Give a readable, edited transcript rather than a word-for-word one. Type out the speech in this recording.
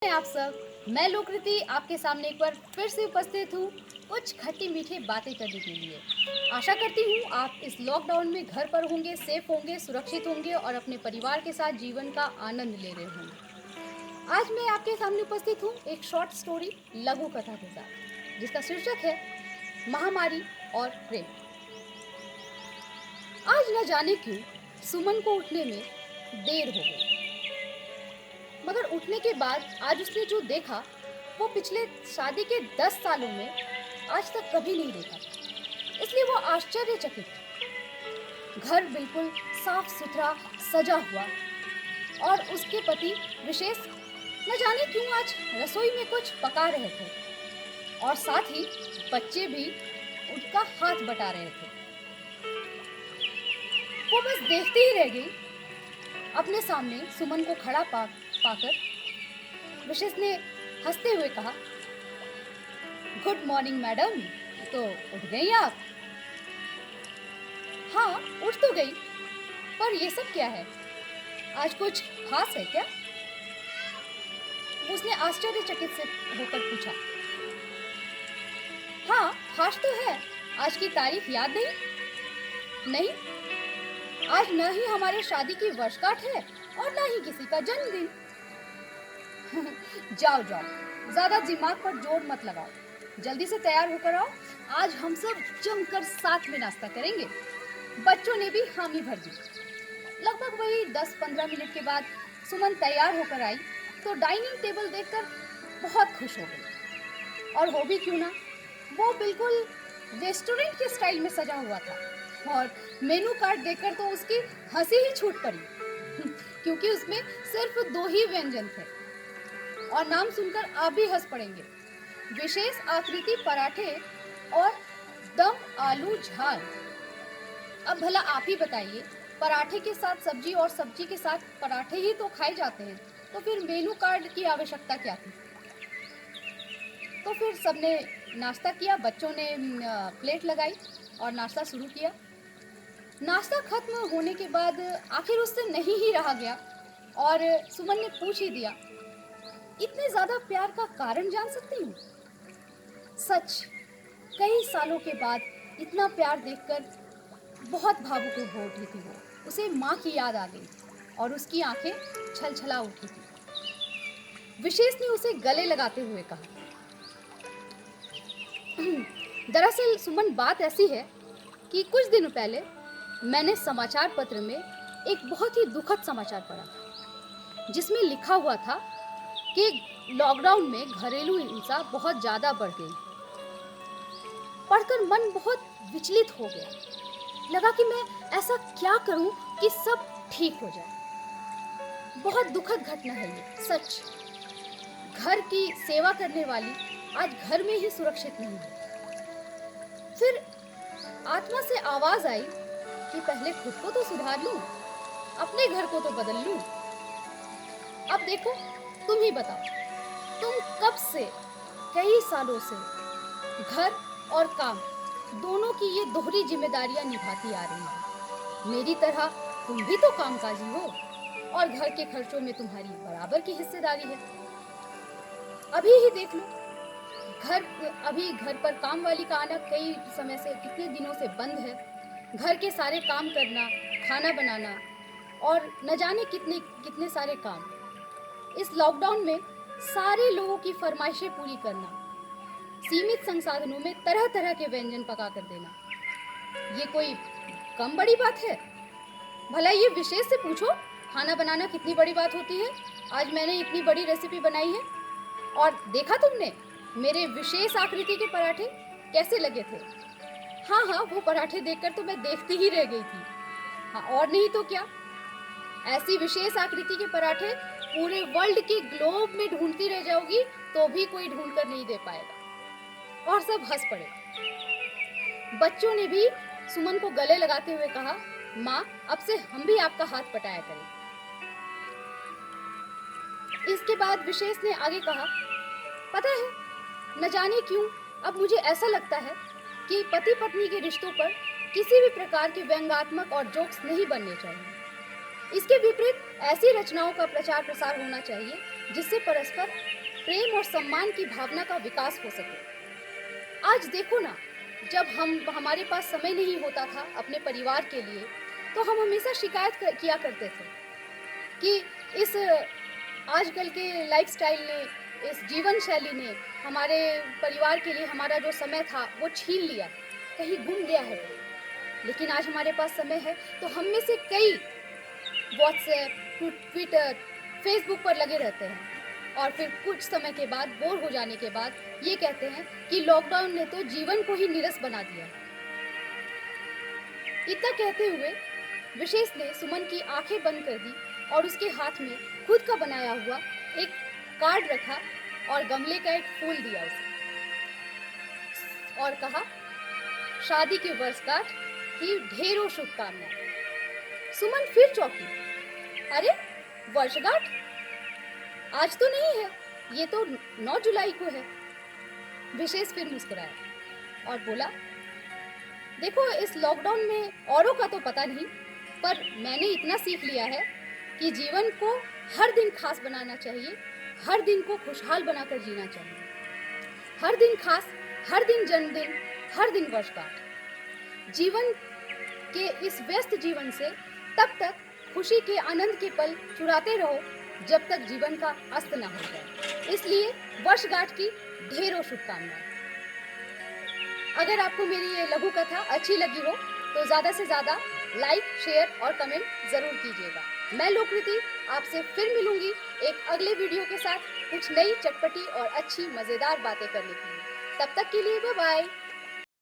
आप सब। मैं लोकृति आपके सामने एक बार फिर से उपस्थित हूँ कुछ खट्टी मीठी बातें करने के लिए। आशा करती हूँ आप इस लॉकडाउन में घर पर होंगे, सेफ होंगे, सुरक्षित होंगे और अपने परिवार के साथ जीवन का आनंद ले रहे होंगे। आज मैं आपके सामने उपस्थित हूँ एक शॉर्ट स्टोरी लघु कथा के साथ, जिसका शीर्षक है महामारी और प्रेम। आज न जाने क्यों सुमन को उठने में देर हो गई, मगर उठने के बाद आज उसने जो देखा वो पिछले शादी के 10 सालों में आज तक कभी नहीं देखा। इसलिए वो आश्चर्यचकित थी। घर बिल्कुल साफ सुथरा सजा हुआ और उसके पति विशेष न जाने क्यों आज रसोई में कुछ पका रहे थे और साथ ही बच्चे भी उनका हाथ बटा रहे थे। वो बस देखती ही रह गई। अपने सामने सुमन को खड़ा पाकर विशेष ने हंसते हुए कहा, गुड मॉर्निंग मैडम, तो उठ गई आप? हाँ, उठ तो गई, पर ये सब क्या है? आज कुछ खास है क्या? उसने आश्चर्यचकित से होकर पूछा। हाँ, खास तो है। आज की तारीख याद नहीं? नहीं, आज न ही हमारे शादी की वर्षगांठ है और न ही किसी का जन्मदिन। जाओ जाओ, ज्यादा दिमाग पर जोर मत लगाओ, जल्दी से तैयार होकर आओ। आज हम सब जमकर साथ में नाश्ता करेंगे। बच्चों ने भी हामी भर दी। लगभग वही 10-15 मिनट के बाद सुमन तैयार होकर आई तो डाइनिंग टेबल देखकर बहुत खुश हो गई। और हो भी क्यों ना, वो बिल्कुल रेस्टोरेंट के स्टाइल में सजा हुआ था और मेनू कार्ड देखकर तो उसकी हंसी ही छूट पड़ी क्योंकि उसमें सिर्फ 2 ही व्यंजन थे और नाम सुनकर आप भी हंस पड़ेंगे। विशेष आकृति पराठे और दम आलू झाल। अब भला आप ही बताइए, पराठे के साथ सब्जी और सब्जी के साथ पराठे ही तो खाए जाते हैं, तो फिर मेनू कार्ड की आवश्यकता क्या थी? तो फिर सबने नाश्ता किया, बच्चों ने प्लेट लगाई और नाश्ता शुरू किया। नाश्ता खत्म होने के बाद आखिर उससे नहीं ही रहा गया और सुमन ने पूछ ही दिया, इतने ज्यादा प्यार का कारण जान सकती हूँ? सच, कई सालों के बाद इतना प्यार देखकर बहुत भावुक हो उठी थी वो। उसे माँ की याद आ गई और उसकी आंखें छलछला उठी थी। विशेष ने उसे गले लगाते हुए कहा, दरअसल सुमन, बात ऐसी है कि कुछ दिन पहले मैंने समाचार पत्र में एक बहुत ही दुखद समाचार पढ़ा, जिसमें लिखा हुआ था कि लॉकडाउन में घरेलू हिंसा बहुत ज्यादा बढ़ गई। पढ़कर मन बहुत विचलित हो गया। लगा कि मैं ऐसा क्या करूं कि सब ठीक हो जाए। बहुत दुखद घटना है ये, सच। घर की सेवा करने वाली आज घर में ही सुरक्षित नहीं है। फिर आत्मा से आवाज आई कि पहले खुद को तो सुधार लूं, अपने घर को तो बदल लूं। अब देखो, तुम ही बताओ, तुम कब से, कई सालों से घर और काम दोनों की ये दोहरी जिम्मेदारियां निभाती आ रही हो। मेरी तरह तुम भी तो कामकाजी हो और घर के खर्चों में तुम्हारी बराबर की हिस्सेदारी है। अभी ही देख लो, अभी घर पर काम वाली का आना कई समय से, कितने दिनों से बंद है। घर के सारे काम करना, खाना बनाना और न जाने कितने कितने सारे काम। इस लॉकडाउन में सारे लोगों की फरमाइशें पूरी करना, सीमित संसाधनों में तरह तरह के व्यंजन पका कर देना, ये कोई कम बड़ी बात है? भला ये विशेष से पूछो, खाना बनाना कितनी बड़ी बात होती है। आज मैंने इतनी बड़ी रेसिपी बनाई है और देखा तुमने मेरे विशेष आकृति के पराठे कैसे लगे थे? हाँ हाँ, वो पराठे देखकर तो मैं देखती ही रह गई थी। हाँ, और नहीं तो क्या, ऐसी विशेष आकृति के पराठे पूरे वर्ल्ड के ग्लोब में ढूंढती रह जाओगी तो भी कोई ढूंढ कर नहीं दे पाएगा। और सब हंस पड़े। बच्चों ने भी सुमन को गले लगाते हुए कहा, माँ, अब से हम भी आपका हाथ पटाया करें। इसके बाद विशेष ने आगे कहा, पता है, न जाने क्यों अब मुझे ऐसा लगता है कि पति पत्नी के रिश्तों पर किसी भी प्रकार के व्यंग्यात्मक और जोक्स नहीं बनने चाहिए। इसके विपरीत ऐसी रचनाओं का प्रचार प्रसार होना चाहिए जिससे परस्पर प्रेम और सम्मान की भावना का विकास हो सके। आज देखो ना, जब हमारे पास समय नहीं होता था अपने परिवार के लिए, तो हम हमेशा शिकायत किया करते थे कि इस आजकल के लाइफस्टाइल ने, इस जीवन शैली ने हमारे परिवार के लिए हमारा जो समय था वो छीन लिया, कहीं गुम गया है वो। लेकिन आज हमारे पास समय है, तो हम में से कई व्हाट्सएप, ट्विटर, फेसबुक पर लगे रहते हैं और फिर कुछ समय के बाद, बोर हो जाने के बाद, ये कहते हैं कि लॉकडाउन ने तो जीवन को ही नीरस बना दिया। इतना कहते हुए विशेष ने सुमन की आंखें बंद कर दी और उसके हाथ में खुद का बनाया हुआ एक कार्ड रखा और गमले का एक फूल दिया उसे और कहा, शादी की वर्षगांठ की ढेरों शुभकामनाएं। सुमन फिर चौंकी, अरे वर्षगांठ? आज तो नहीं है, ये तो 9 जुलाई को है। विशेष फिर मुस्कुराया और बोला, देखो इस लॉकडाउन में औरों का तो पता नहीं, पर मैंने इतना सीख लिया है कि जीवन को हर दिन खास बनाना चाहिए, हर दिन को खुशहाल बनाकर जीना चाहिए। हर दिन खास, हर दिन जन्मदिन, हर दिन वर्षगांठ। जीवन के इस व्यस्त जीवन से तब तक खुशी के आनंद के पल चुराते रहो जब तक जीवन का अस्त न हो जाए। इसलिए वर्षगांठ की ढेरों शुभकामनाएं। अगर आपको मेरी ये लघु कथा अच्छी लगी हो तो ज़्यादा से ज़्यादा लाइक, शेयर और कमेंट ज़रूर कीजिएगा। मैं लोकृति आपसे फिर मिलूंगी एक अगले वीडियो के साथ, कुछ नई, चटपटी और अच्छी मज़ेदार बातें करने के लिए। तब तक के लिए बाय बाय।